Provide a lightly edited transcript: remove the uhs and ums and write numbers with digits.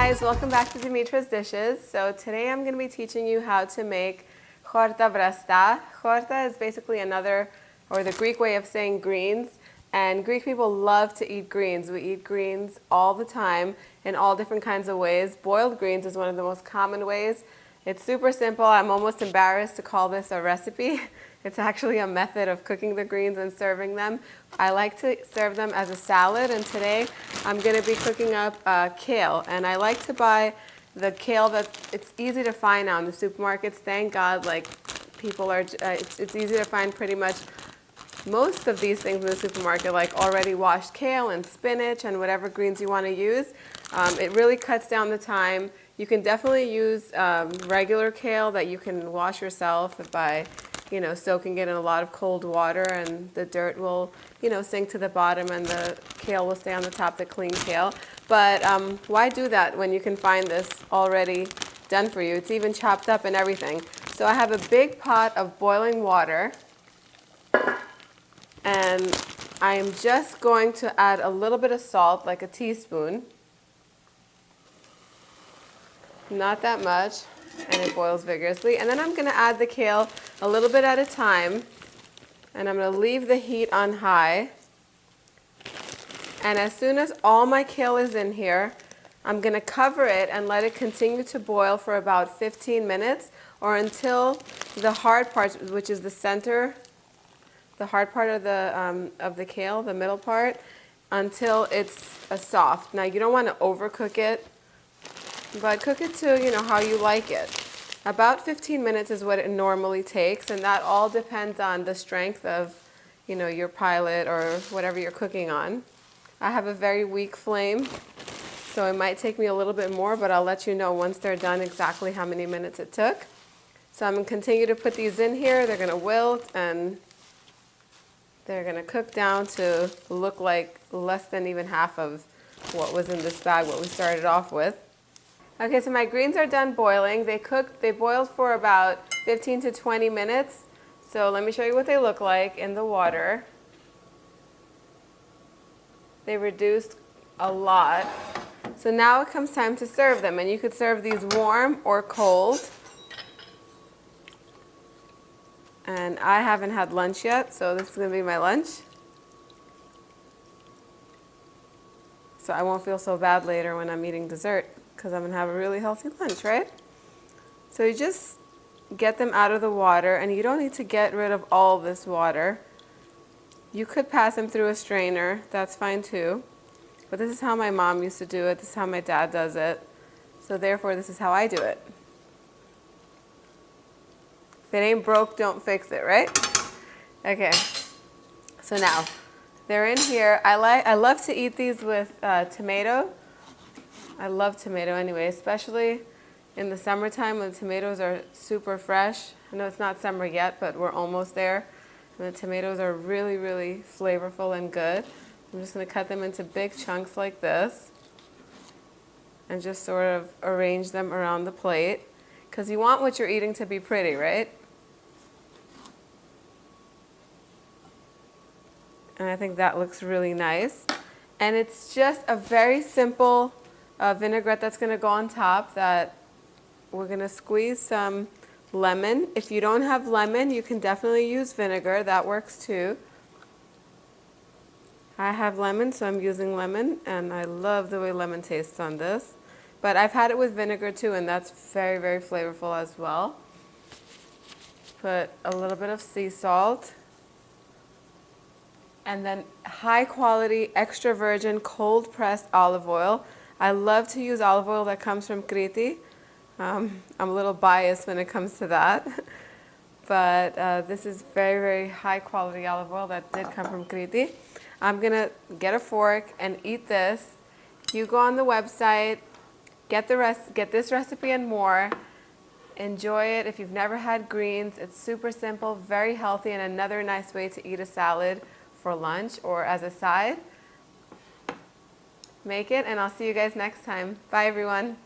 guys, welcome back to Dimitra's Dishes. So today I'm going to be teaching you how to make χόρτα Βραστά. Χόρτα is basically another, or the Greek way of saying greens. And Greek people love to eat greens. We eat greens all the time in all different kinds of ways. Boiled greens is one of the most common ways. It's super simple. I'm almost embarrassed to call this a recipe. It's actually a method of cooking the greens and serving them. I like to serve them as a salad, and today I'm going to be cooking up kale. And I like to buy the kale that it's easy to find now in the supermarkets. Thank God, like people are, it's easy to find pretty much most of these things in the supermarket, like already washed kale and spinach and whatever greens you want to use. It really cuts down the time. You can definitely use regular kale that you can wash yourself by, soaking it in a lot of cold water, and the dirt will, sink to the bottom and the kale will stay on the top, the clean kale. But why do that when you can find this already done for you? It's even chopped up and everything. So I have a big pot of boiling water, and I am just going to add a little bit of salt, like a teaspoon. Not that much, and it boils vigorously. And then I'm going to add the kale a little bit at a time, and I'm going to leave the heat on high. And as soon as all my kale is in here, I'm going to cover it and let it continue to boil for about 15 minutes, or until the hard part, which is the center, the hard part of the kale, the middle part, until it's soft. Now you don't want to overcook it, but cook it to how you like it. About 15 minutes is what it normally takes, and that all depends on the strength of your pilot or whatever you're cooking on. I have a very weak flame, so it might take me a little bit more, but I'll let you know once they're done exactly how many minutes it took. So I'm going to continue to put these in here. They're going to wilt, and they're going to cook down to look like less than even half of what was in this bag, what we started off with. Okay, so my greens are done boiling. They boiled for about 15 to 20 minutes. So let me show you what they look like in the water. They reduced a lot. So now it comes time to serve them, and you could serve these warm or cold. And I haven't had lunch yet, so this is going to be my lunch. So I won't feel so bad later when I'm eating dessert, because I'm going to have a really healthy lunch, right? So you just get them out of the water, and you don't need to get rid of all this water. You could pass them through a strainer, that's fine too. But this is how my mom used to do it, this is how my dad does it. So therefore, this is how I do it. If it ain't broke, don't fix it, right? Okay, so now they're in here. I love to eat these with tomato. I love tomato anyway, especially in the summertime when the tomatoes are super fresh. I know it's not summer yet, but we're almost there. And the tomatoes are really, really flavorful and good. I'm just going to cut them into big chunks like this and just sort of arrange them around the plate, because you want what you're eating to be pretty, right? And I think that looks really nice. And it's just a very simple vinaigrette that's going to go on top, that we're going to squeeze some lemon. If you don't have lemon, you can definitely use vinegar. That works too. I have lemon, so I'm using lemon, and I love the way lemon tastes on this. But I've had it with vinegar too, and that's very, very flavorful as well. Put a little bit of sea salt. And then high quality, extra virgin, cold pressed olive oil. I love to use olive oil that comes from Crete. I'm a little biased when it comes to that. But this is very, very high quality olive oil that did come from Crete. I'm going to get a fork and eat this. You go on the website, get this recipe and more. Enjoy it. If you've never had greens, it's super simple, very healthy, and another nice way to eat a salad for lunch or as a side. Make it, and I'll see you guys next time. Bye, everyone.